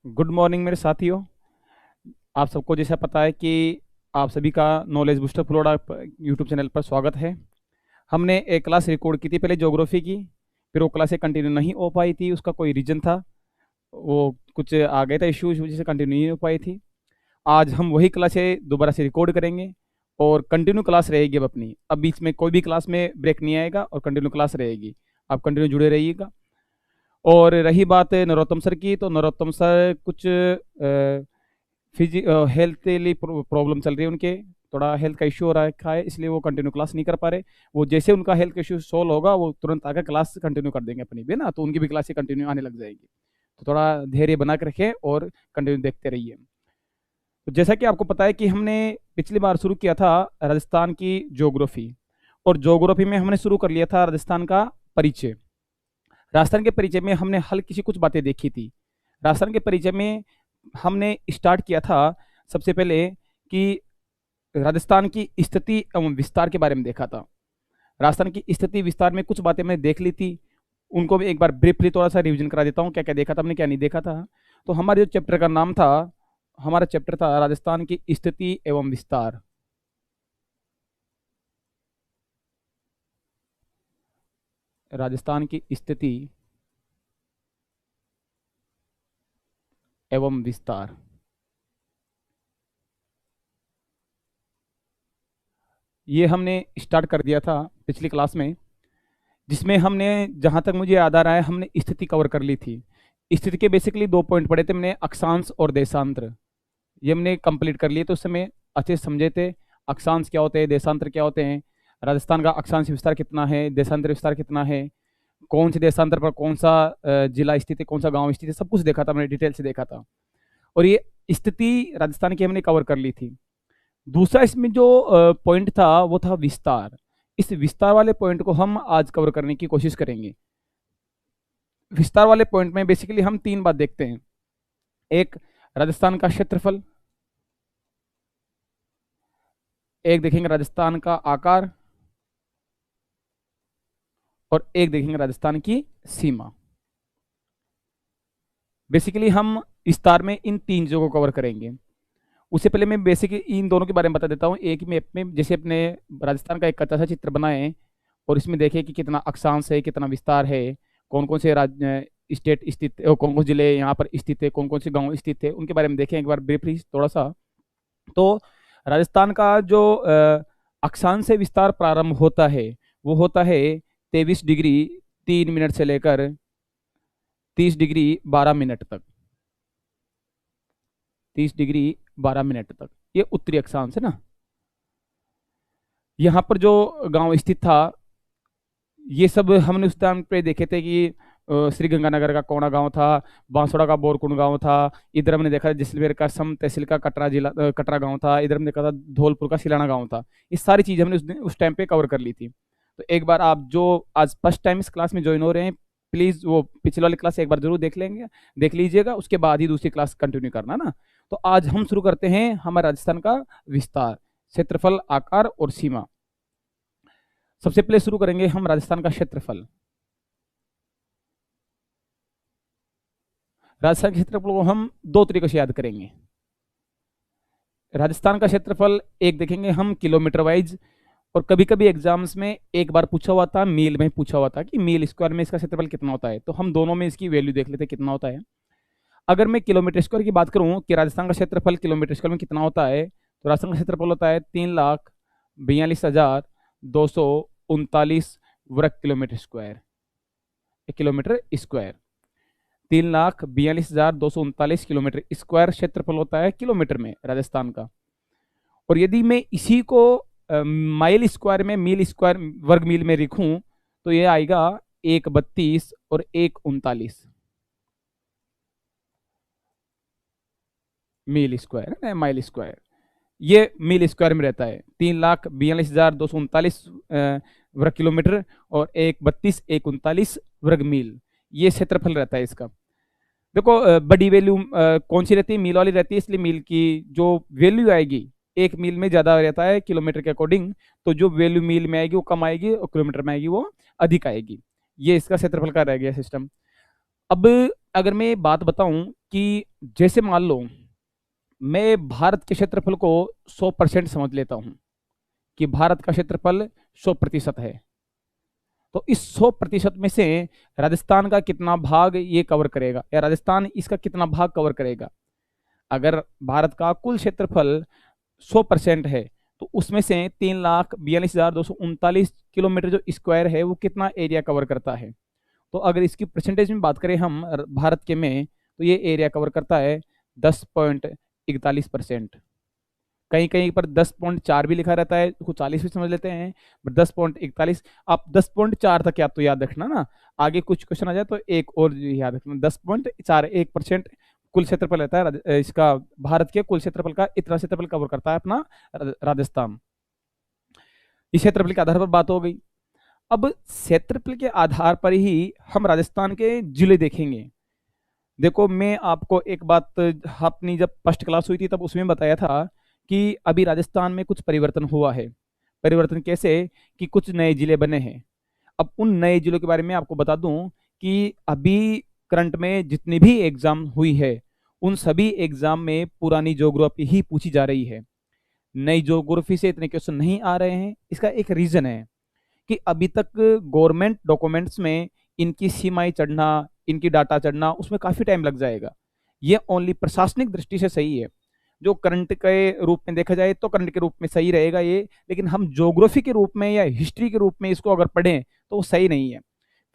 Good morning मेरे साथियों। आप सबको जैसा पता है कि आप सभी का knowledge booster flora YouTube channel पर स्वागत है। हमने एक क्लास रिकॉर्ड की थी पहले ज्योग्राफी की, फिर वो क्लासें कंटिन्यू नहीं हो पाई थी, उसका कोई रीज़न था, वो कुछ आ गया था इशू, इस वजह से कंटिन्यू नहीं हो पाई थी। आज हम वही क्लासें दोबारा से रिकॉर्ड करेंगे और कंटिन्यू क्लास रहेगी अब अपनी। अब बीच में कोई भी क्लास में ब्रेक नहीं आएगा और कंटिन्यू क्लास रहेगी। आप कंटिन्यू जुड़े रहिएगा। और रही बात नरोत्तम सर की, तो नरोत्तम सर कुछ हेल्थ के लिए प्रॉब्लम चल रही है उनके, थोड़ा हेल्थ का इशू हो रखा है, इसलिए वो कंटिन्यू क्लास नहीं कर पा रहे। वो जैसे उनका हेल्थ का इशू सॉल्व होगा वो तुरंत आकर क्लास कंटिन्यू कर देंगे अपनी भी ना, तो उनकी भी क्लासें कंटिन्यू आने लग जाएगी। तो थोड़ा धैर्य बना के रखें और कंटिन्यू देखते रहिए। तो जैसा कि आपको पता है कि हमने पिछली बार शुरू किया था राजस्थान की ज्योग्राफी, और ज्योग्राफी में हमने शुरू कर लिया था राजस्थान का परिचय। राजस्थान के परिचय में हमने हल्की सी कुछ बातें देखी थी। राजस्थान के परिचय में हमने स्टार्ट किया था सबसे पहले कि राजस्थान की स्थिति एवं विस्तार के बारे में देखा था। राजस्थान की स्थिति विस्तार में कुछ बातें मैंने देख ली थी, उनको भी एक बार ब्रीफली थोड़ा सा रिवीजन करा देता हूँ, क्या क्या देखा था हमने, क्या नहीं देखा था। तो हमारे जो चैप्टर का नाम था, हमारा चैप्टर था राजस्थान की स्थिति एवं विस्तार। राजस्थान की स्थिति एवं विस्तार, ये हमने स्टार्ट कर दिया था पिछली क्लास में, जिसमें हमने, जहाँ तक मुझे याद आ रहा है, हमने स्थिति कवर कर ली थी। स्थिति के बेसिकली दो पॉइंट पढ़े थे हमने, अक्षांश और देशांतर। ये हमने कंप्लीट कर लिए, तो उस समय अच्छे से समझे थे अक्षांश क्या होते हैं, देशांतर क्या होते हैं, राजस्थान का अक्षांश विस्तार कितना है, देशांतर विस्तार कितना है, कौन से देशांतर पर कौन सा जिला स्थित है, कौन सा गांव स्थित है, सब कुछ देखा था मैंने, डिटेल से देखा था। और ये स्थिति राजस्थान की हमने कवर कर ली थी। दूसरा इसमें जो पॉइंट था वो था विस्तार। इस विस्तार वाले पॉइंट को हम आज कवर करने की कोशिश करेंगे। विस्तार वाले पॉइंट में बेसिकली हम तीन बात देखते हैं। एक, राजस्थान का क्षेत्रफल, एक देखेंगे राजस्थान का आकार, और एक देखेंगे राजस्थान की सीमा। बेसिकली हम विस्तार में इन तीन चीजों को कवर करेंगे। उससे पहले मैं बेसिकली इन दोनों के बारे में बता देता हूँ। एक मैप में जैसे अपने राजस्थान का एक कच्चा सा चित्र बनाए और इसमें देखें कि कितना अक्षांश है, कितना विस्तार है, कौन कौन से स्टेट स्थित, कौन कौन जिले यहाँ पर स्थित है, कौन कौन से गांव स्थित है, उनके बारे में देखें एक बार ब्रीफली थोड़ा सा। तो राजस्थान का जो अक्षांश से विस्तार प्रारंभ होता है वो होता है 23 डिग्री 3 मिनट से लेकर 30 डिग्री 12 मिनट तक। 30 डिग्री 12 मिनट तक ये उत्तरी अक्षांश है ना। यहाँ पर जो गांव स्थित था, ये सब हमने उस टाइम पे देखे थे कि श्री गंगानगर का कोना गांव था, बांसवाड़ा का बोरकुंड गांव था, इधर हमने देखा था जैसलमेर का सम तहसील का कटरा जिला कटरा गांव था, इधर हमने देखा था धौलपुर का सिलाना गांव था। ये सारी चीज़ हमने उस टाइम पे कवर कर ली थी। तो एक बार आप जो आज फर्स्ट टाइम इस क्लास में ज्वाइन हो रहे हैं, प्लीज़ वो पिछले वाली क्लास एक बार जरूर देख लीजिएगा, उसके बाद ही दूसरी क्लास कंटिन्यू करना ना। तो आज हम शुरू करते हैं हमारे राजस्थान का विस्तार, क्षेत्रफल, आकार और सीमा। सबसे पहले शुरू करेंगे हम राजस्थान का क्षेत्रफल। राजस्थान के क्षेत्रफल को हम दो तरीकों से याद करेंगे। राजस्थान का क्षेत्रफल एक देखेंगे हम किलोमीटर वाइज, और कभी कभी एग्जाम्स में एक बार पूछा हुआ था, मील में पूछा हुआ था कि मील स्क्वायर में इसका क्षेत्रफल कितना होता है, तो हम दोनों में इसकी वैल्यू देख लेते कितना होता है। अगर मैं किलोमीटर स्क्वायर की बात करूं कि राजस्थान का क्षेत्रफल किलोमीटर स्क्वायर में कितना होता है, तो राजस्थान का क्षेत्रफल होता है 3,42,239 वर्ग kilometre square. Kilometre square 3,42,239 kilometre square क्षेत्रफल होता है किलोमीटर में राजस्थान का। और यदि मैं इसी को माइल स्क्वायर में, मील स्क्वायर वर्ग मील में लिखूं, तो ये आएगा 1,32 और 1,39 मील स्क्वायर है ना, माइल स्क्वायर। ये मील स्क्वायर में रहता है 3,42,239 वर्ग किलोमीटर और 1,32,139 वर्ग मील, ये क्षेत्रफल रहता है इसका। देखो बड़ी वैल्यू कौन सी रहती है, मील वाली रहती है, इसलिए मील की जो वैल्यू आएगी एक मील में ज्यादा रहता है किलोमीटर के अकॉर्डिंग, तो जो वैल्यू मील में आएगी वो कम आएगी और किलोमीटर में आएगी वो अधिक आएगी। ये इसका क्षेत्रफल का रह गया सिस्टम। अब अगर मैं बात बताऊं कि जैसे मान लो मैं भारत के क्षेत्रफल को 100% समझ लेता हूं कि भारत का क्षेत्रफल 100% है, तो इस 100% में से राजस्थान का कितना भाग ये कवर करेगा या राजस्थान इसका कितना भाग कवर करेगा। अगर भारत का कुल क्षेत्रफल 100% है तो उसमें से 3,42,239 किलोमीटर जो स्क्वायर है वो कितना एरिया कवर करता है। तो अगर इसकी परसेंटेज में बात करें हम भारत के में, तो ये एरिया कवर करता है 10.41%। कहीं कहीं पर 10.4 भी लिखा रहता है, कुछ 40 भी समझ लेते हैं, बट 10.41 आप 10.4 तक आप तो याद रखना ना, आगे कुछ क्वेश्चन आ जाए तो एक और याद रखना। 10.41% कुल क्षेत्रफल रहता है इसका, भारत के कुल क्षेत्रफल का इतना क्षेत्रफल कवर करता है अपना राजस्थान। इस क्षेत्रफल के आधार पर बात हो गई। अब क्षेत्रफल के आधार पर ही हम राजस्थान के जिले देखेंगे। देखो मैं आपको एक बात अपनी जब फर्स्ट क्लास हुई थी तब उसमें बताया था कि अभी राजस्थान में कुछ परिवर्तन हुआ है। परिवर्तन कैसे कि कुछ नए जिले बने हैं। अब उन नए जिलों के बारे में आपको बता दूं कि अभी करंट में जितनी भी एग्जाम हुई है उन सभी एग्जाम में पुरानी ज्योग्राफी ही पूछी जा रही है, नई ज्योग्राफी से इतने क्वेश्चन नहीं आ रहे हैं। इसका एक रीजन है कि अभी तक गवर्नमेंट डॉक्यूमेंट्स में इनकी सीमाएं चढ़ना, इनकी डाटा चढ़ना, उसमें काफी टाइम लग जाएगा। ये ओनली प्रशासनिक दृष्टि से सही है, जो करंट के रूप में देखा जाए तो करंट के रूप में सही रहेगा ये, लेकिन हम ज्योग्राफी के रूप में या हिस्ट्री के रूप में इसको अगर पढ़ें तो वो सही नहीं है।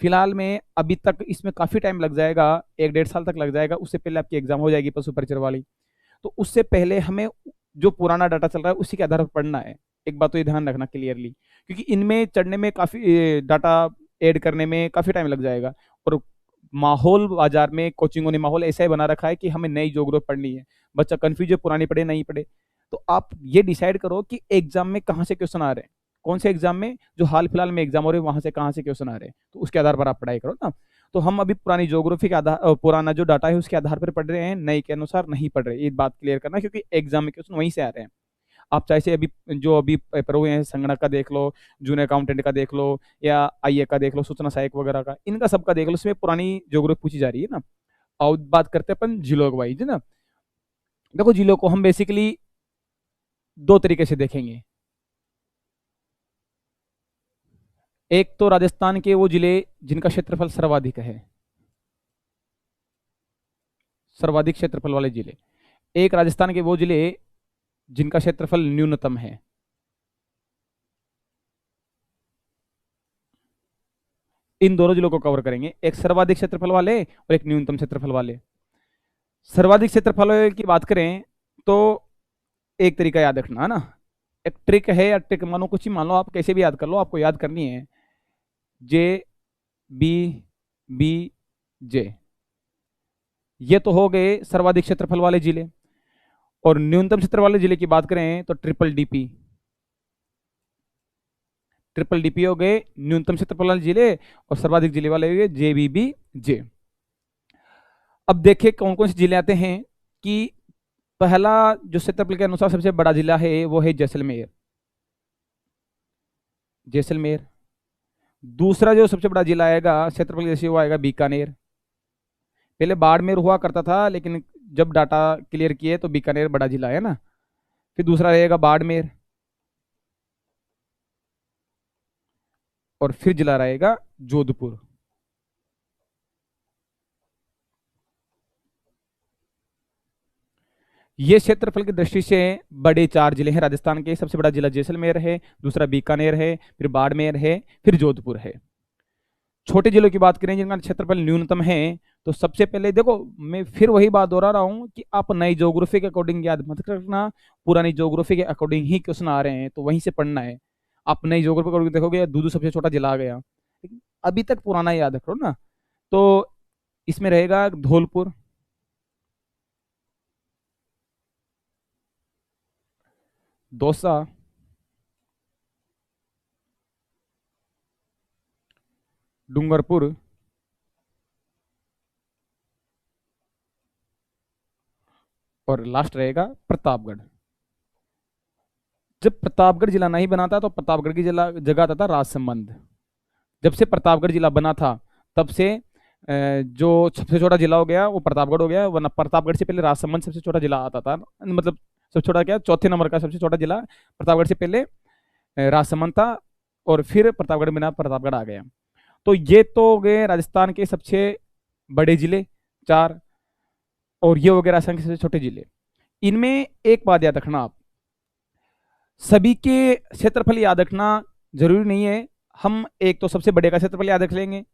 फिलहाल में अभी तक इसमें काफी टाइम लग जाएगा, 1-1.5 साल तक लग जाएगा, उससे पहले आपकी एग्जाम हो जाएगी पशु परिचर वाली। तो उससे पहले हमें जो पुराना डाटा चल रहा है उसी के आधार पर पढ़ना है। एक बात तो ये ध्यान रखना क्लियरली, क्योंकि इनमें चढ़ने में काफी डाटा ऐड करने में काफी टाइम लग जाएगा। और माहौल बाजार में कोचिंगों ने माहौल ऐसा ही बना रखा है कि हमें नई ज्योग्राफी पढ़नी है, बच्चा कंफ्यूज है पुरानी पढ़े नहीं पढ़े। तो आप ये डिसाइड करो कि एग्जाम में कहाँ से क्वेश्चन आ रहे हैं, कौन से एग्जाम में जो हाल फिलहाल में एग्जाम हो रहे हैं वहां से कहाँ से क्वेश्चन आ रहे हैं, तो उसके आधार पर आप पढ़ाई करो ना। तो हम अभी पुरानी ज्योग्राफी के आधार, पुराना जो डाटा है उसके आधार पर पढ़ रहे हैं, नए के अनुसार नहीं पढ़ रहे। ये बात क्लियर करना, क्योंकि एग्जाम में क्वेश्चन वहीं से आ रहे हैं। आप चाहे से अभी जो अभी पेपर हुए हैं संगणक का देख लो, जूनियर अकाउंटेंट का देख लो, या आईए का देख लो, सूचना सहायक वगैरह का, इनका सबका देख लो, इसमें पुरानी ज्योग्राफी पूछी जा रही है ना। और बात करते हैं अपन जिलों के वाइज ना। देखो जिलों को हम बेसिकली दो तरीके से देखेंगे। एक तो राजस्थान के वो जिले जिनका क्षेत्रफल सर्वाधिक है, सर्वाधिक क्षेत्रफल वाले जिले। एक राजस्थान के वो जिले जिनका क्षेत्रफल न्यूनतम है। इन दोनों जिलों को कवर करेंगे, एक सर्वाधिक क्षेत्रफल वाले और एक न्यूनतम क्षेत्रफल वाले। सर्वाधिक क्षेत्रफल की बात करें तो एक तरीका याद रखना है ना, एक ट्रिक है, या ट्रिक मानो कुछ ही मान लो, आप कैसे भी याद कर लो, आपको याद करनी है जे बी बी जे। ये तो हो गए सर्वाधिक क्षेत्रफल वाले जिले। और न्यूनतम क्षेत्र वाले जिले की बात करें तो ट्रिपल डीपी, ट्रिपल डीपी हो गए न्यूनतम क्षेत्रफल वाले जिले, और सर्वाधिक जिले वाले हो गए जे बी बी जे। अब देखिए कौन कौन से जिले आते हैं कि पहला जो क्षेत्रफल के अनुसार सबसे बड़ा जिला है वो है जैसलमेर, जैसलमेर। दूसरा जो सबसे बड़ा जिला आएगा क्षेत्रफल जैसे वो आएगा बीकानेर। पहले बाड़मेर हुआ करता था, लेकिन जब डाटा क्लियर किए तो बीकानेर बड़ा जिला है ना। फिर दूसरा रहेगा बाड़मेर, और फिर जिला रहेगा जोधपुर। ये क्षेत्रफल की दृष्टि से बड़े 4 जिले हैं राजस्थान के। सबसे बड़ा जिला जैसलमेर है, दूसरा बीकानेर है, फिर बाड़मेर है, फिर जोधपुर है। छोटे जिलों की बात करें जिनका क्षेत्रफल न्यूनतम है, तो सबसे पहले देखो मैं फिर वही बात दोहरा रहा हूं कि आप नई ज्योग्राफी के अकॉर्डिंग याद मत रखना, पुरानी ज्योग्राफी के अकॉर्डिंग ही क्वेश्चन आ रहे हैं तो वहीं से पढ़ना है। आप नई ज्योग्राफी के अकॉर्डिंग देखोगे दूधू सबसे छोटा जिला आ गया, लेकिन अभी तक पुराना याद रखो ना। तो इसमें रहेगा धौलपुर, दौसा, डूंगरपुर, और लास्ट रहेगा प्रतापगढ़। जब प्रतापगढ़ जिला नहीं बना था तो प्रतापगढ़ की जिला जगह आता था राजसमंद। जब से प्रतापगढ़ जिला बना था तब से जो सबसे छोटा जिला हो गया वो प्रतापगढ़ हो गया, वरना प्रतापगढ़ से पहले राजसमंद सबसे छोटा जिला आता था, मतलब सबसे छोटा क्या, चौथे नंबर का सबसे छोटा जिला प्रतापगढ़ से पहले राजसमंद था, और फिर प्रतापगढ़ बिना प्रतापगढ़ आ गया। तो ये तो हो गए राजस्थान के सबसे बड़े जिले चार, और ये हो गए राजस्थान के सबसे छोटे जिले। इनमें एक बात याद रखना, आप सभी के क्षेत्रफल याद रखना जरूरी नहीं है। हम एक तो सबसे बड़े का क्षेत्रफल याद रख लेंगे,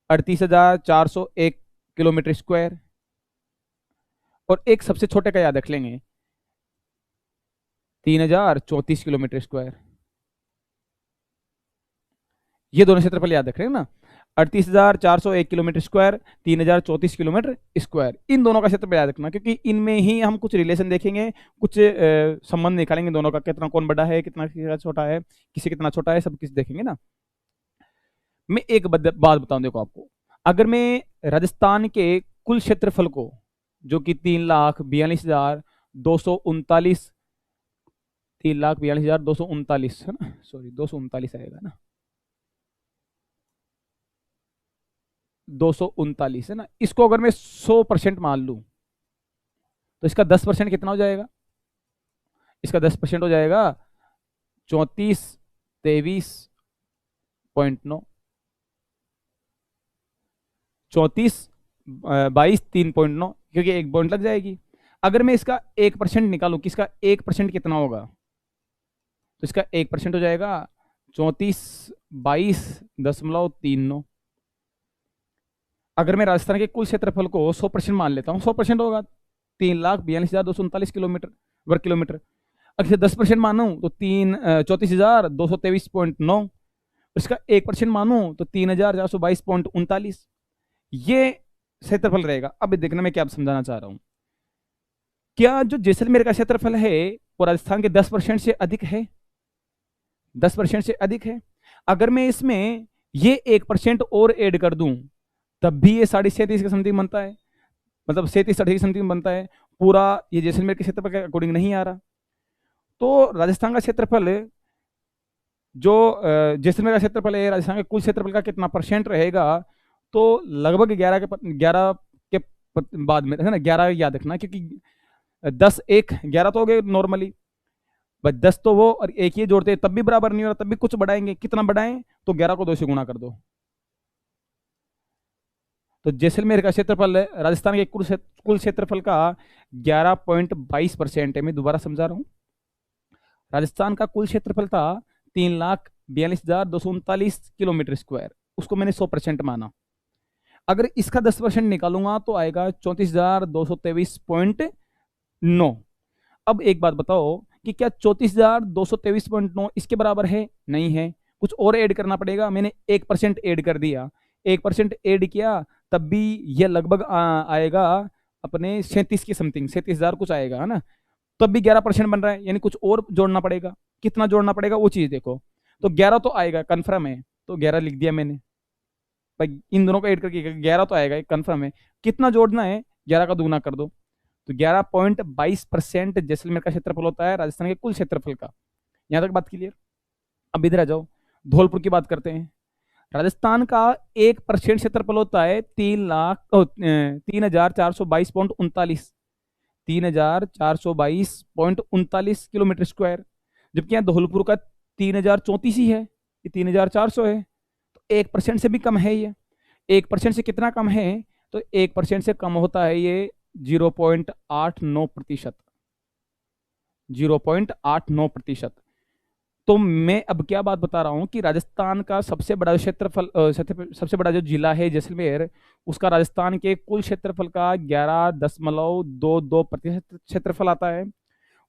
38,401 किलोमीटर स्क्वायर, और एक सबसे छोटे का याद रख लेंगे, 3,034 किलोमीटर स्क्वायर। ये दोनों क्षेत्रफल याद रख रहे हैं ना, 38,401 किलोमीटर स्क्वायर, 3,034 किलोमीटर स्क्वायर। इन दोनों का क्षेत्रफल याद रखना, क्योंकि इनमें ही हम कुछ रिलेशन देखेंगे, कुछ संबंध निकालेंगे दोनों का, कितना कौन बड़ा है, कितना छोटा है, किसी कितना छोटा है, सब किस देखेंगे ना। मैं एक बात बताऊं, देखो आपको, अगर मैं राजस्थान के कुल क्षेत्रफल को, जो कि 3,42,239, 3,42,239 है ना, सॉरी 239 आएगा ना, 239 है ना, इसको अगर मैं 100% मान लूं, तो इसका 10% कितना हो जाएगा, इसका 10% हो जाएगा 34,23.9, 34,22,3.9, क्योंकि एक पॉइंट लग जाएगी। अगर मैं इसका 1% निकालूं कि इसका 1% कितना होगा, तो इसका 1% हो जाएगा 34,22.39। अगर मैं राजस्थान के कुल क्षेत्रफल को 100% मान लेता हूँ, 100% होगा 3,42,239 किलोमीटर वर्ग किलोमीटर। अगर 10% मानूं तो 34,223.9, इसका 1% मानूं तो 3,422.39, ये क्षेत्रफल रहेगा। अब देखना मैं क्या समझाना चाह रहा हूं, क्या जो जैसलमेर का क्षेत्रफल है वो राजस्थान के 10% से अधिक है, 10% से अधिक है। अगर मैं इसमें ये 1% और ऐड कर दूं, तब भी ये 37.5 के समथिंग बनता है, मतलब 37-38 समथिंग बनता है। पूरा ये जैसलमेर के क्षेत्रफल के अकॉर्डिंग नहीं आ रहा। तो राजस्थान का क्षेत्रफल, जो जैसलमेर का क्षेत्रफल है, राजस्थान के कुल क्षेत्रफल का कितना परसेंट रहेगा, तो लगभग 11 के बाद में है ना, 11 याद रखना, क्योंकि 10 1 11 तो हो गए नॉर्मली, बस 10 तो वो और एक ये जोड़ते तब भी बराबर नहीं हो रहा, तब भी कुछ बढ़ाएंगे, कितना बढ़ाएं, तो 11 को 2 से गुणा कर दो। तो जैसलमेर का क्षेत्रफल राजस्थान के कुल क्षेत्रफल का 11.22% है। मैं दोबारा समझा रहा हूं, राजस्थान का कुल क्षेत्रफल था 3,42,239 किलोमीटर स्क्वायर, उसको मैंने 100% माना। अगर इसका 10% निकालूंगा तो आएगा 34,223.9। अब एक बात बताओ कि क्या 34,223.9 इसके बराबर है? नहीं है, कुछ और ऐड करना पड़ेगा। मैंने 1% ऐड कर दिया, 1% ऐड किया, तब भी यह लगभग आएगा अपने 37 के समथिंग, 37,000 कुछ आएगा, है ना, तब भी 11% बन रहा है, यानी कुछ और जोड़ना पड़ेगा। कितना जोड़ना पड़ेगा वो चीज देखो, तो 11 तो आएगा कन्फर्म है, तो 11 लिख दिया मैंने भाई, इन दोनों को ऐड करके 11 तो आएगा, कन्फर्म है। कितना जोड़ना है, 11 का दुगुना कर दो, तो 11.22% जैसलमेर का क्षेत्रफल होता है राजस्थान के कुल क्षेत्रफल का। यहां तक बात क्लियर। अब इधर आ जाओ, धौलपुर की बात करते हैं। राजस्थान का 1% क्षेत्रफल होता है 3,0422.39, 3,422.39 किलोमीटर स्क्वायर, जबकि यहाँ धौलपुर का 3,034 ही है, ये 3,400 है, तो 1% से भी कम है ये। 1% से कितना कम है, तो 1% से कम होता है ये 0.89%, 0.89%। तो मैं अब क्या बात बता रहा हूं कि राजस्थान का सबसे बड़ा क्षेत्रफल, सबसे बड़ा जो जिला है जैसलमेर, उसका राजस्थान के कुल क्षेत्रफल का 11.22% क्षेत्रफल आता है।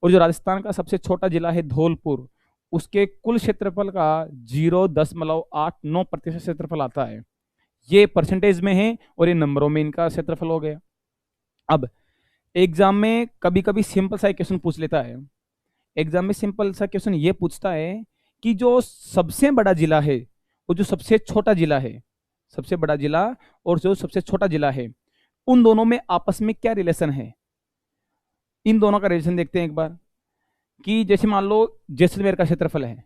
और जो राजस्थान का सबसे छोटा जिला है धौलपुर, उसके कुल क्षेत्रफल का 0.89% क्षेत्रफल आता है। ये परसेंटेज में है और ये नंबरों में इनका क्षेत्रफल हो गया। अब एग्जाम में कभी कभी सिंपल सा क्वेश्चन पूछ लेता है, एग्जाम में सिंपल सा क्वेश्चन ये पूछता है कि जो सबसे बड़ा जिला है और जो सबसे छोटा जिला है, सबसे बड़ा जिला और जो सबसे छोटा जिला है, उन दोनों में आपस में क्या रिलेशन है। इन दोनों का रिलेशन देखते हैं एक बार, कि जैसे मान लो जैसलमेर का क्षेत्रफल है,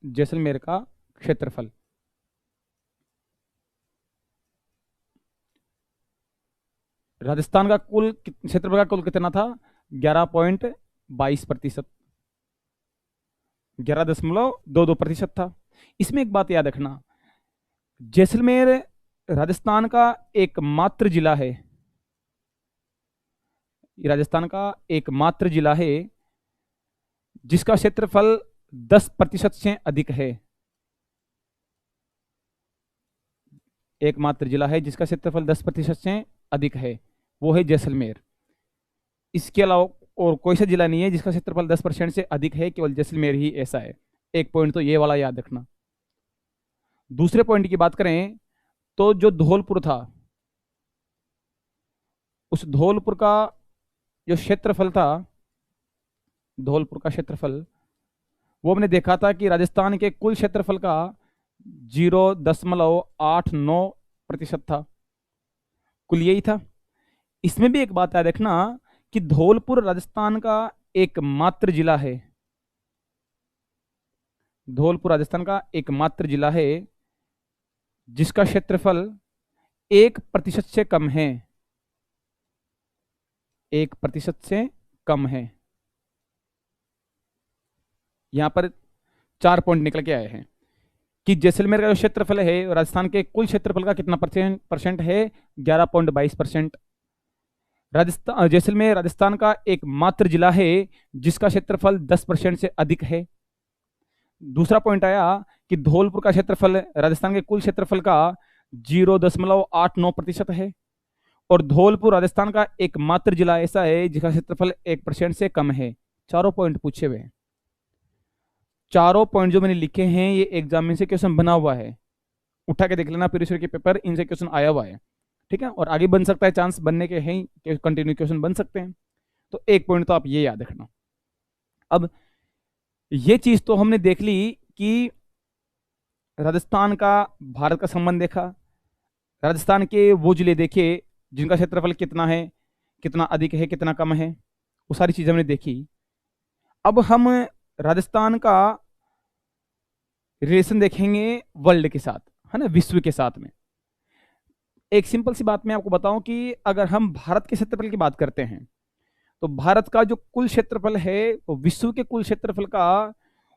जैसलमेर का क्षेत्रफल राजस्थान का कुल क्षेत्रफल का कुल कितना था? 11.22%, 11.22% था। इसमें एक बात याद रखना, जैसलमेर राजस्थान का एकमात्र जिला है, राजस्थान का एकमात्र जिला है जिसका क्षेत्रफल 10% से अधिक है। एकमात्र जिला है जिसका क्षेत्रफल 10% से अधिक है, वो है जैसलमेर। इसके अलावा और कोई सा जिला नहीं है जिसका क्षेत्रफल 10% से अधिक है, केवल जैसलमेर ही ऐसा है। एक पॉइंट तो ये वाला याद रखना। दूसरे पॉइंट की बात करें तो जो धौलपुर था, उस धौलपुर का जो क्षेत्रफल था, धौलपुर का क्षेत्रफल वो हमने देखा था कि राजस्थान के कुल क्षेत्रफल का 0.89% था, कुल यही था। इसमें भी एक बात याद रखना कि धौलपुर राजस्थान का एकमात्र जिला है, धौलपुर राजस्थान का एकमात्र जिला है जिसका क्षेत्रफल 1% से कम है, 1% से कम है। यहां पर 4 पॉइंट निकल के आए हैं कि जैसलमेर का जो क्षेत्रफल है राजस्थान के कुल क्षेत्रफल का कितना परसेंट है? 11.22%। राजस्थान, जैसलमेर राजस्थान का एकमात्र जिला है जिसका क्षेत्रफल 10% से अधिक है। दूसरा पॉइंट आया कि धौलपुर का क्षेत्रफल राजस्थान के कुल क्षेत्रफल का 0.89% है, और धौलपुर राजस्थान का एकमात्र जिला ऐसा है जिसका क्षेत्रफल 1% से कम है। चारों पॉइंट पूछे हुए हैं। चारों पॉइंट जो मैंने लिखे हैं ये एग्जाम में से क्वेश्चन बना हुआ है, उठा के देख लेना, प्रीवियस ईयर के पेपर इनसे क्वेश्चन आया हुआ है, ठीक है। और आगे बन सकता है, चांस बनने के हैं, कंटिन्यू क्वेश्चन बन सकते हैं। तो एक पॉइंट तो आप ये याद रखना। अब ये चीज तो हमने देख ली कि राजस्थान का भारत का संबंध देखा, राजस्थान के वो जिले देखे जिनका क्षेत्रफल कितना है, कितना अधिक है, कितना कम है, वो सारी चीजें हमने देखी। अब हम राजस्थान का रिलेशन देखेंगे वर्ल्ड के साथ, है ना, विश्व के साथ में। एक सिंपल सी बात मैं आपको बताऊं कि अगर हम भारत के क्षेत्रफल की बात करते हैं तो भारत का जो कुल क्षेत्रफल है वो विश्व के कुल क्षेत्रफल का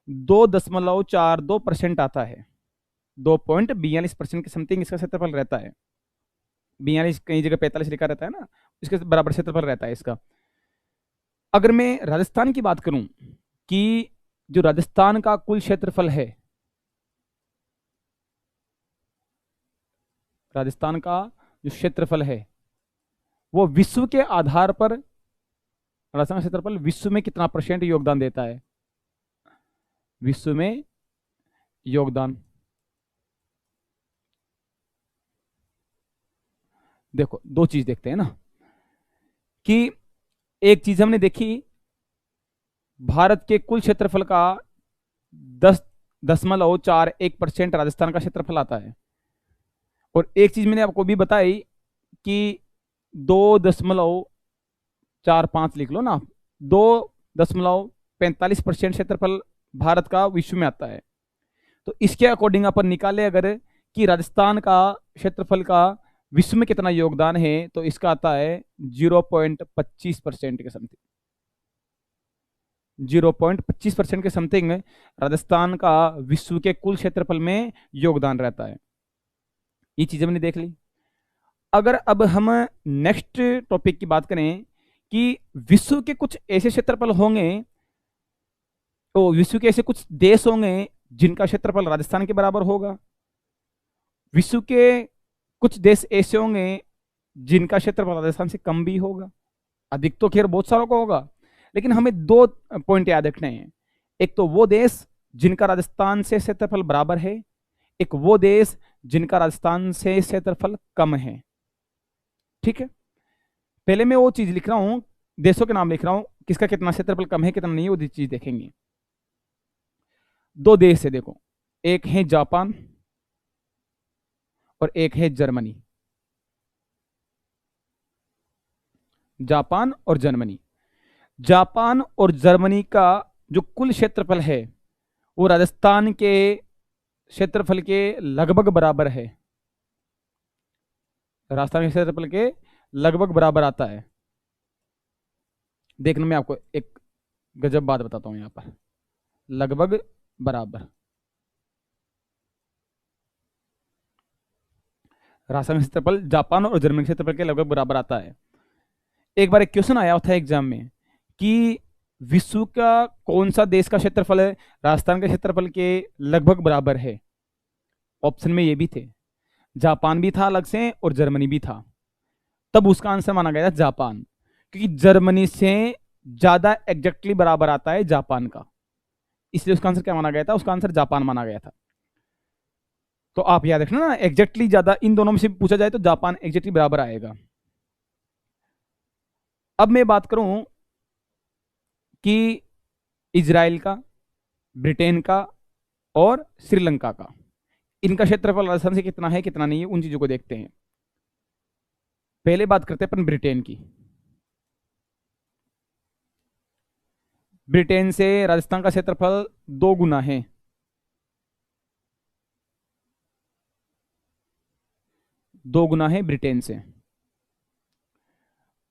2.42% आता है। 2.42% के समथिंग इसका क्षेत्रफल रहता है। 42, कई जगह 45 लिखा रहता है ना, इसके बराबर क्षेत्रफल रहता है इसका। अगर मैं राजस्थान की बात करूं कि जो राजस्थान का कुल क्षेत्रफल है, राजस्थान का जो क्षेत्रफल है वो विश्व के आधार पर, राजस्थान का क्षेत्रफल विश्व में कितना % योगदान देता है, विश्व में योगदान। देखो दो चीज देखते हैं ना, कि एक चीज हमने देखी भारत के कुल क्षेत्रफल का 10.41% राजस्थान का क्षेत्रफल आता है, और एक चीज मैंने आपको भी बताई कि 2.45 लिख लो ना, 2.45% क्षेत्रफल भारत का विश्व में आता है। तो इसके अकॉर्डिंग अपन निकाले अगर कि राजस्थान का क्षेत्रफल का विश्व में कितना योगदान है, तो इसका आता है 0.25% के समथिंग, 0.25% के समथिंग राजस्थान का विश्व के कुल क्षेत्रफल में योगदान रहता है। ये चीजें हमने देख ली। अगर अब हम नेक्स्ट टॉपिक की बात करें कि विश्व के कुछ ऐसे क्षेत्रफल होंगे, तो विश्व के ऐसे कुछ देश होंगे जिनका क्षेत्रफल राजस्थान के बराबर होगा, विश्व के कुछ देश ऐसे होंगे जिनका क्षेत्रफल राजस्थान से कम भी होगा, अधिक तो खैर बहुत सारों का होगा, लेकिन हमें 2 पॉइंट याद रखने हैं। एक तो वो देश जिनका राजस्थान से क्षेत्रफल बराबर है, एक वो देश जिनका राजस्थान से क्षेत्रफल कम है, ठीक है। पहले मैं वो चीज लिख रहा हूं, देशों के नाम लिख रहा हूं, किसका कितना क्षेत्रफल कम है कितना नहीं है, वो चीज देखेंगे। 2 देश है देखो, एक है जापान और एक है जर्मनी, जापान और जर्मनी। जापान और जर्मनी का जो कुल क्षेत्रफल है वो राजस्थान के क्षेत्रफल के लगभग बराबर है, राजस्थान के क्षेत्रफल के लगभग बराबर आता है। देखना, मैं आपको एक गजब बात बताता हूं यहां पर, लगभग बराबर। राजस्थान का क्षेत्रफल जापान और जर्मनी के क्षेत्रफल के लगभग बराबर आता है। एक बार एक क्वेश्चन आया था एग्जाम में कि विश्व का कौन सा देश का क्षेत्रफल है राजस्थान के क्षेत्रफल के लगभग बराबर है। ऑप्शन में ये भी थे, जापान भी था अलग से और जर्मनी भी था। तब उसका आंसर माना गया था जापान, क्योंकि जर्मनी से ज्यादा एग्जैक्टली बराबर आता है जापान का, इसलिए उसका आंसर क्या माना गया था, उसका आंसर जापान माना गया था। तो आप याद रखना ना, एग्जैक्टली ज्यादा इन दोनों में से पूछा जाए तो जापान एग्जैक्टली बराबर आएगा। अब मैं बात करूं कि इजराइल का, ब्रिटेन का और श्रीलंका का, इनका क्षेत्रफल राजस्थान से कितना है कितना नहीं है, उन चीजों को देखते हैं। पहले बात करते हैं अपन ब्रिटेन की। ब्रिटेन से राजस्थान का क्षेत्रफल 2 गुना है, 2 गुना है ब्रिटेन से।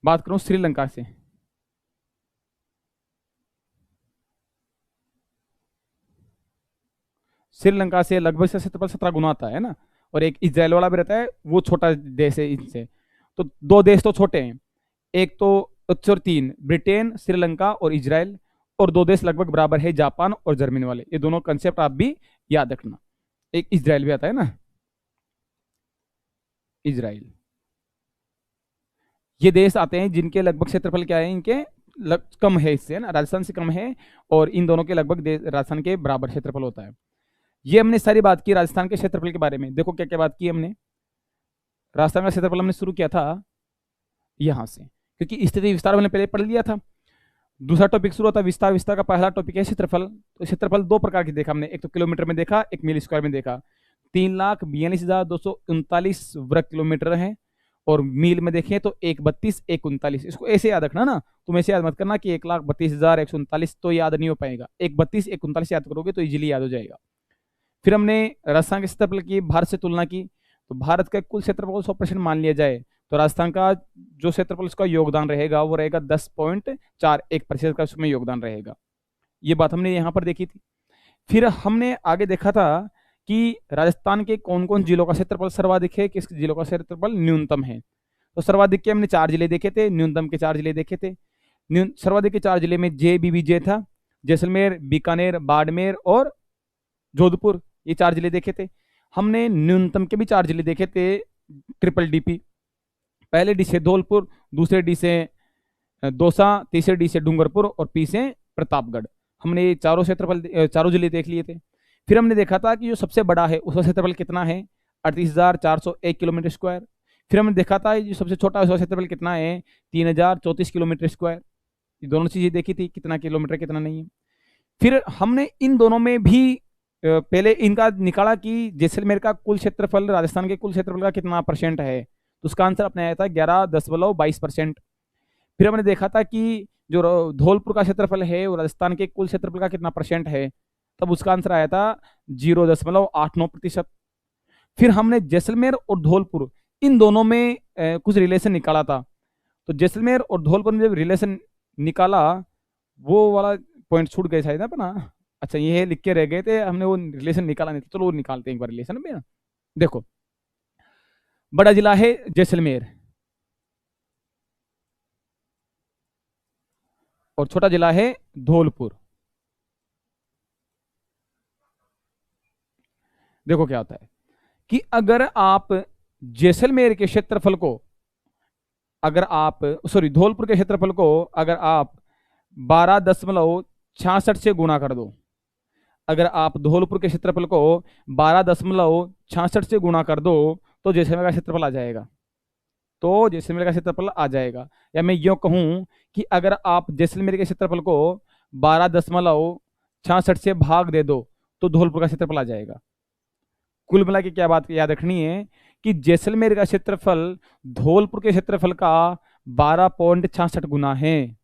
बात करूं श्रीलंका से, श्रीलंका से लगभग से क्षेत्रफल 17 गुना आता है ना, और एक इजराइल वाला भी रहता है, वो छोटा देश है इनसे। तो 2 देश तो छोटे हैं, एक तो और 3 ब्रिटेन, श्रीलंका और इजराइल, और 2 देश लगभग बराबर है जापान और जर्मनी वाले। ये दोनों कंसेप्ट आप भी याद रखना। एक इजराइल भी आता है ना, इजराइल। ये देश आते हैं जिनके लगभग क्षेत्रफल क्या है, इनके कम है इससे, है ना, राजस्थान से कम है, और इन दोनों के लगभग राजस्थान के बराबर क्षेत्रफल होता है। ये हमने सारी बात की राजस्थान के क्षेत्रफल के बारे में। देखो क्या क्या बात की हमने। राजस्थान का क्षेत्रफल हमने शुरू किया था यहां से, क्योंकि स्थिति विस्तार हमने पहले पढ़ लिया था। दूसरा टॉपिक शुरू होता है विस्तार। विस्तार का पहला टॉपिक है क्षेत्रफल। तो क्षेत्रफल 2 प्रकार की देखा हमने, एक तो किलोमीटर में देखा, एक मील स्क्वायर में देखा। 3,42,239 वर्ग किलोमीटर है, और मील में देखें तो 132, 139। इसको ऐसे याद रखना ना, तुम ऐसे याद मत करना कि 1,32,139, तो याद नहीं हो पाएगा। 132, 139 याद करोगे तो इजीली याद हो जाएगा। फिर हमने राजस्थान के क्षेत्रफल की भारत से तुलना की, तो भारत का कुल क्षेत्रफल 100% मान लिया जाए तो राजस्थान का जो क्षेत्रफल उसका योगदान रहेगा वो रहेगा 10.41% का उसमें योगदान रहेगा। ये बात हमने यहाँ पर देखी थी। फिर हमने आगे देखा था कि राजस्थान के कौन कौन जिलों का क्षेत्रफल सर्वाधिक है, किस जिलों का क्षेत्रफल न्यूनतम है। तो सर्वाधिक के हमने 4 जिले देखे थे, न्यूनतम के 4 जिले देखे थे। सर्वाधिक के 4 जिले में JBBJ था, जैसलमेर, बीकानेर, बाड़मेर और जोधपुर, ये 4 जिले देखे थे। हमने न्यूनतम के भी 4 जिले देखे थे, DDP। पहले डी से धौलपुर, दूसरे डी से दौसा, तीसरे डी से डूंगरपुर और पी से प्रतापगढ़। हमने ये चारों क्षेत्रफल, चारों जिले देख लिए थे। फिर हमने देखा था कि जो सबसे बड़ा है उसका क्षेत्रफल कितना है, 38,401 किलोमीटर स्क्वायर। फिर हमने देखा था जो सबसे छोटा है उसका क्षेत्रफल कितना है, 3,034 किलोमीटर स्क्वायर। ये दोनों चीजें देखी थी, कितना किलोमीटर कितना नहीं है। फिर हमने इन दोनों में भी पहले इनका निकाला कि जैसलमेर का कुल क्षेत्रफल राजस्थान के कुल क्षेत्रफल का कितना परसेंट है, तो उसका आंसर अपने आया था 11.22%। फिर हमने देखा था कि जो धौलपुर का क्षेत्रफल है वो राजस्थान के कुल क्षेत्रफल का कितना परसेंट है, तब उसका आंसर आया था 0.89%। फिर हमने जैसलमेर और धौलपुर इन दोनों में कुछ रिलेशन निकाला था। तो जैसलमेर और धौलपुर में जब रिलेशन निकाला, वो वाला पॉइंट छूट गए शायद अपना। अच्छा, ये लिख के रह गए थे, हमने वो रिलेशन निकाला नहीं था। चलो वो निकालते हैं एक बार रिलेशन में ना। देखो, बड़ा जिला है जैसलमेर और छोटा जिला है धौलपुर। देखो क्या होता है कि अगर आप जैसलमेर के क्षेत्रफल को, अगर आप सॉरी धौलपुर के क्षेत्रफल को अगर आप 12.66 से गुणा कर दो, अगर आप धौलपुर के क्षेत्रफल को 12.66 से गुणा कर दो तो जैसलमेर का क्षेत्रफल आ जाएगा। तो जैसलमेर का क्षेत्रफल आ जाएगा। या मैं यूं कहूं कि अगर आप जैसलमेर के क्षेत्रफल को 12.66 से भाग दे दो तो धौलपुर का क्षेत्रफल आ जाएगा। कुल मिला के क्या बात याद रखनी है कि जैसलमेर का क्षेत्रफल धौलपुर के क्षेत्रफल का 12.66 गुना है।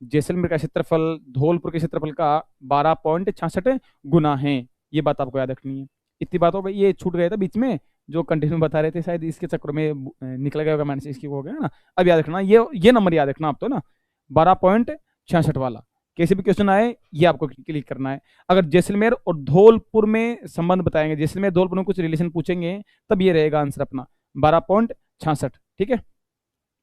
जैसलमेर का क्षेत्रफल धौलपुर के क्षेत्रफल का 12.66 गुना है। ये बात आपको याद रखनी है। इतनी बात हो गई, ये छूट गया था बीच में जो कंटिन्यू बता रहे थे, शायद इसके चक्कर में निकल गया होगा, मैंने से इसकी हो गया ना। अब याद रखना, ये नंबर याद रखना आप तो ना, 12.66 वाला। कैसे भी क्वेश्चन आए ये आपको क्लिक करना है। अगर जैसलमेर और धौलपुर में संबंध बताएंगे, जैसलमेर धौलपुर में कुछ रिलेशन पूछेंगे, तब ये रहेगा आंसर अपना 12.66। ठीक है,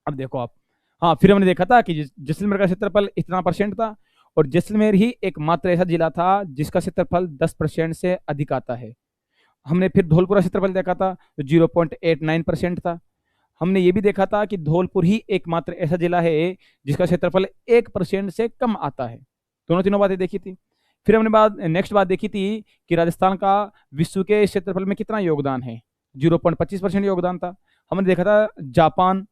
अब देखो आप, हाँ फिर हमने देखा था कि जैसलमेर का क्षेत्रफल इतना परसेंट था, और जैसलमेर ही एकमात्र ऐसा जिला था जिसका क्षेत्रफल 10% से अधिक आता है। हमने फिर धौलपुर का क्षेत्रफल देखा था, जो 0.89% था। हमने ये भी देखा था कि धौलपुर ही एकमात्र ऐसा जिला है जिसका क्षेत्रफल 1% से कम आता है। दोनों तीनों बातें देखी थी। फिर हमने नेक्स्ट बात देखी थी कि राजस्थान का विश्व के क्षेत्रफल में कितना योगदान है, 0.25% योगदान था। हमने देखा था जापान,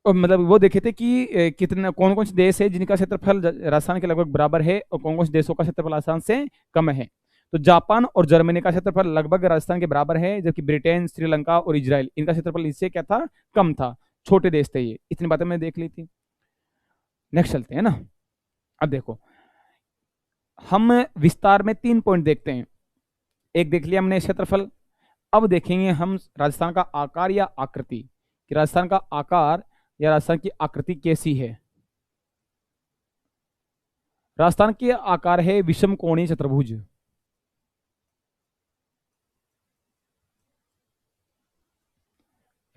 और मतलब वो देखे थे कि कितना कौन कौन से देश है जिनका क्षेत्रफल राजस्थान के लगभग बराबर है, और कौन कौन से देशों का क्षेत्रफल राजस्थान से कम है। तो जापान और जर्मनी का क्षेत्रफल लगभग राजस्थान के बराबर है, जबकि ब्रिटेन, श्रीलंका और इजराइल, इनका क्षेत्रफल इससे क्या था, कम था। छोटे देश थे ये। इतनी बातें मैंने देख ली थी। नेक्स्ट चलते हैं ना। अब देखो, हम विस्तार में 3 पॉइंट देखते हैं। एक देख लिया हमने क्षेत्रफल, अब देखेंगे हम राजस्थान का आकार या आकृति, कि राजस्थान का आकार या राजस्थान की आकृति कैसी है। राजस्थान के आकार है विषम कोणीय चतुर्भुज।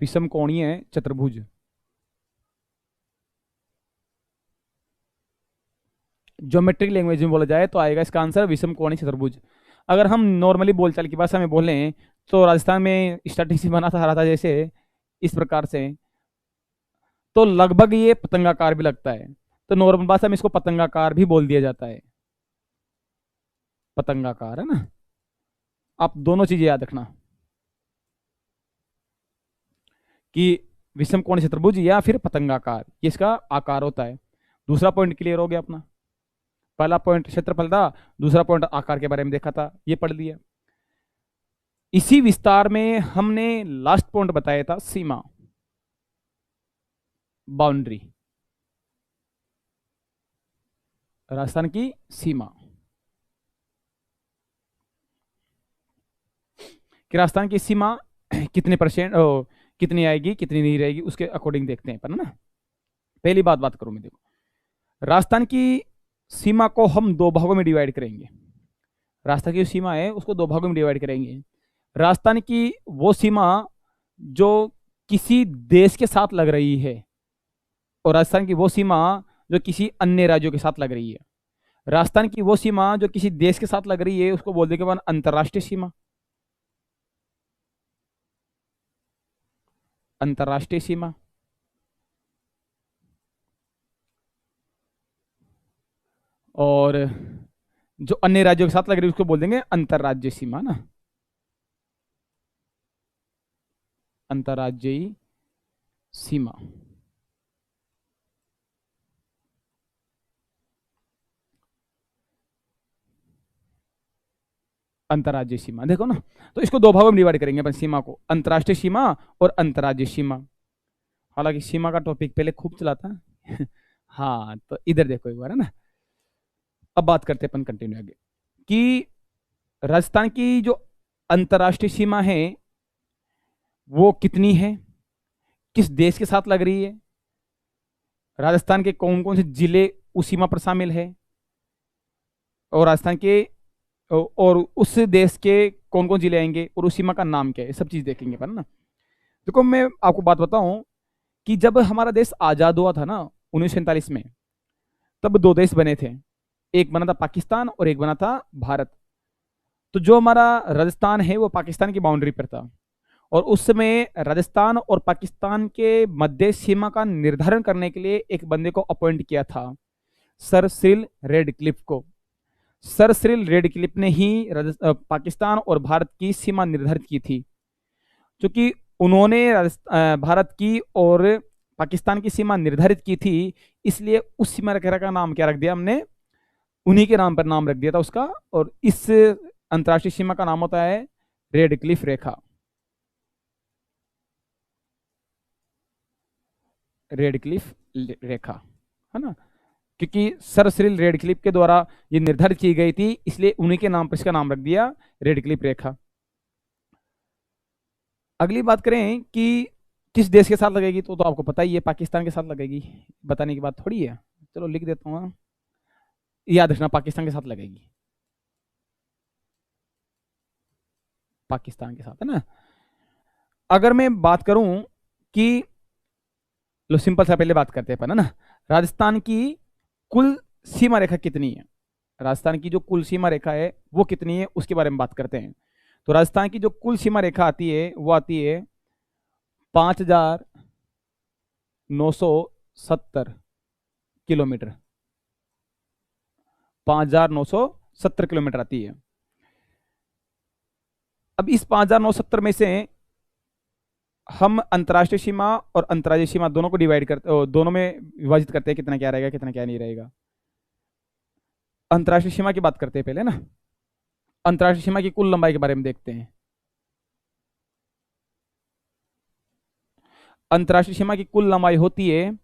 विषम कोणीय चतुर्भुज, ज्योमेट्रिक लैंग्वेज में बोला जाए तो आएगा इसका आंसर विषम कोणीय चतुर्भुज। अगर हम नॉर्मली बोलचाल की भाषा में बोलें तो राजस्थान में स्टार्टिंग से बना था रहा था जैसे इस प्रकार से, तो लगभग ये पतंगाकार भी लगता है। तो नॉर्मल भाषा में इसको पतंगाकार भी बोल दिया जाता है, पतंगाकार, है ना। आप दोनों चीजें याद रखना कि विषम कोणीय चतुर्भुज या फिर पतंगाकार, ये इसका आकार होता है। दूसरा पॉइंट क्लियर हो गया अपना। पहला पॉइंट क्षेत्रफल था, दूसरा पॉइंट आकार के बारे में देखा था, ये पढ़ लिया। इसी विस्तार में हमने लास्ट पॉइंट बताया था सीमा, बाउंड्री, राजस्थान की सीमा, कि राजस्थान की सीमा कितने परसेंट, कितनी आएगी कितनी नहीं रहेगी, उसके अकॉर्डिंग देखते हैं पर ना। पहली बात करूं मैं, देखो राजस्थान की सीमा को हम 2 भागों में डिवाइड करेंगे। राजस्थान की सीमा है उसको 2 भागों में डिवाइड करेंगे। राजस्थान की वो सीमा जो किसी देश के साथ लग रही है, और राजस्थान की वो सीमा जो किसी अन्य राज्यों के साथ लग रही है। राजस्थान की वो सीमा जो किसी देश के साथ लग रही है उसको बोलने के बाद अंतरराष्ट्रीय सीमा, अंतरराष्ट्रीय सीमा। और जो अन्य राज्यों के साथ लग रही है उसको बोल देंगे अंतरराज्यीय सीमा ना, अंतरराज्यीय सीमा। अंतरराज्यीय सीमा देखो ना, तो इसको 2 भागों में डिवाइड करेंगे अपन सीमा को, अंतरराष्ट्रीय सीमा और अंतरराज्यीय सीमा। हालांकि सीमा का टॉपिक पहले खूब चला था हाँ, तो इधर देखो एक बार, है ना। अब बात करते हैं अपन कंटिन्यू आगे, कि राजस्थान की जो अंतरराष्ट्रीय सीमा है वो कितनी है, किस देश के साथ लग रही है, राजस्थान के कौन कौन से जिले उस सीमा पर शामिल है, और राजस्थान के और उस देश के कौन कौन जिले आएंगे, और उस सीमा का नाम क्या है, सब चीज देखेंगे पर ना। देखो मैं आपको बात बताऊं कि जब हमारा देश आजाद हुआ था ना 1947 में, तब 2 देश बने थे, एक बना था पाकिस्तान और एक बना था भारत। तो जो हमारा राजस्थान है वो पाकिस्तान की बाउंड्री पर था, और उस समय राजस्थान और पाकिस्तान के मध्य सीमा का निर्धारण करने के लिए एक बंदे को अपॉइंट किया था, सर सिरिल रेडक्लिफ को। सर सिरिल रेडक्लिफ ने ही पाकिस्तान और भारत की सीमा निर्धारित की थी। क्योंकि उन्होंने भारत की और पाकिस्तान की सीमा निर्धारित की थी, इसलिए उस सीमा रेखा का नाम क्या रख दिया हमने, उन्हीं के नाम पर नाम रख दिया था उसका। और इस अंतरराष्ट्रीय सीमा का नाम होता है रेडक्लिफ रेखा, रेडक्लिफ रेखा, है ना। क्योंकि सर सिरिल रेडक्लिफ के द्वारा ये निर्धारित की गई थी, इसलिए उन्हीं के नाम पर इसका नाम रख दिया रेडक्लिफ रेखा। अगली बात करें कि किस देश के साथ लगेगी, तो आपको पता ही है, पाकिस्तान के साथ लगेगी, बताने की बात थोड़ी है। चलो लिख देता हूँ, याद रखना पाकिस्तान के साथ लगेगी, पाकिस्तान के साथ, है ना। अगर मैं बात करूं कि, लो सिंपल सा पहले बात करते हैं अपन, है ना। राजस्थान की कुल सीमा रेखा कितनी है, राजस्थान की जो कुल सीमा रेखा है वो कितनी है, उसके बारे में बात करते हैं। तो राजस्थान की जो कुल सीमा रेखा आती है वो आती है 5,970 किलोमीटर, 5,970 किलोमीटर आती है। अब इस 5,970 में से हम अंतर्राष्ट्रीय सीमा और अंतर्राज्यीय सीमा दोनों को डिवाइड करते, दोनों में विभाजित करते हैं, कितना क्या रहेगा कितना क्या नहीं रहेगा। अंतर्राष्ट्रीय सीमा की बात करते हैं पहले ना, अंतर्राष्ट्रीय सीमा की कुल लंबाई के बारे में देखते हैं। अंतर्राष्ट्रीय सीमा की कुल लंबाई होती है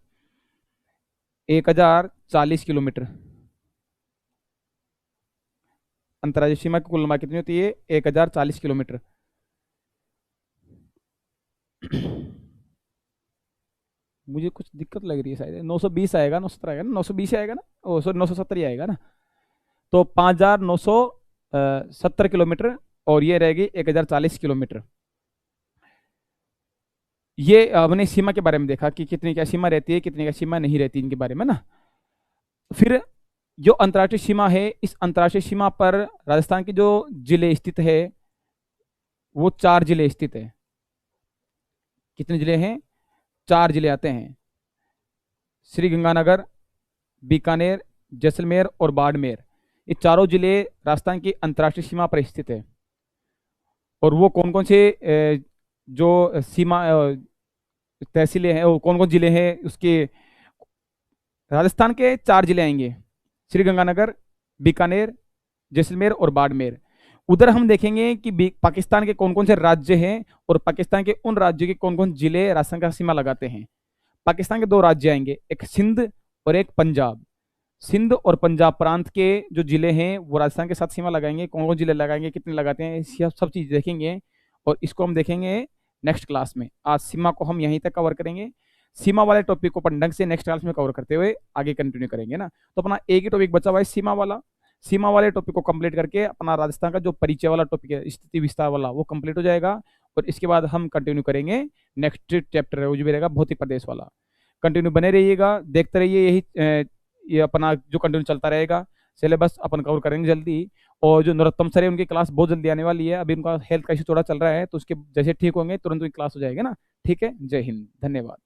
1,040 किलोमीटर। अंतर्राज्यीय सीमा की कुल लंबाई कितनी होती है, 1,040 किलोमीटर। मुझे कुछ दिक्कत लग रही है, शायद 920 आएगा, 970 आएगा ना, 920 आएगा ना, ओ सॉरी 970 ही आएगा ना। तो 5,970 किलोमीटर, और ये रहेगी 1,040 किलोमीटर। ये हमने सीमा के बारे में देखा कि कितनी क्या सीमा रहती है, कितनी क्या सीमा नहीं रहती, इनके बारे में ना। फिर जो अंतर्राष्ट्रीय सीमा है, इस अंतर्राष्ट्रीय सीमा पर राजस्थान की जो जिले स्थित है वो 4 जिले स्थित है। कितने जिले हैं, 4 जिले आते हैं, श्री गंगानगर, बीकानेर, जैसलमेर और बाड़मेर। ये चारों जिले राजस्थान की अंतर्राष्ट्रीय सीमा पर स्थित है। और वो कौन कौन से जो सीमा तहसीलें हैं, वो कौन कौन जिले हैं उसके, राजस्थान के 4 जिले आएंगे, श्री गंगानगर, बीकानेर, जैसलमेर और बाड़मेर। उधर हम देखेंगे कि पाकिस्तान के कौन कौन से राज्य हैं और पाकिस्तान के उन राज्यों के कौन कौन जिले राजस्थान का सीमा लगाते हैं। पाकिस्तान के 2 राज्य आएंगे, एक सिंध और एक पंजाब। सिंध और पंजाब प्रांत के जो जिले हैं वो राजस्थान के साथ सीमा लगाएंगे, कौन कौन जिले लगाएंगे, कितने लगाते हैं, सब चीज देखेंगे। और इसको हम देखेंगे नेक्स्ट क्लास में। आज सीमा को हम यहीं तक कवर करेंगे, सीमा वाले टॉपिक को अपन ढंग से नेक्स्ट क्लास में कवर करते हुए आगे कंटिन्यू करेंगे ना। तो अपना एक ही टॉपिक बचा हुआ है सीमा वाला, सीमा वाले टॉपिक को कंप्लीट करके अपना राजस्थान का जो परिचय वाला टॉपिक है, स्थिति विस्तार वाला, वो कंप्लीट हो जाएगा। और इसके बाद हम कंटिन्यू करेंगे नेक्स्ट चैप्टर है वो जो भी रहेगा भौतिक प्रदेश वाला। कंटिन्यू बने रहिएगा, देखते रहिए, यही ये अपना जो कंटिन्यू चलता रहेगा। सिलेबस अपन कवर करेंगे जल्दी। और जो नरोत्तम सर है उनकी क्लास बहुत जल्दी आने वाली है, अभी उनका हेल्थ का इशू थोड़ा चल रहा है, तो उसके जैसे ठीक होंगे तुरंत उनकी क्लास हो जाएगी ना। ठीक है, जय हिंद, धन्यवाद।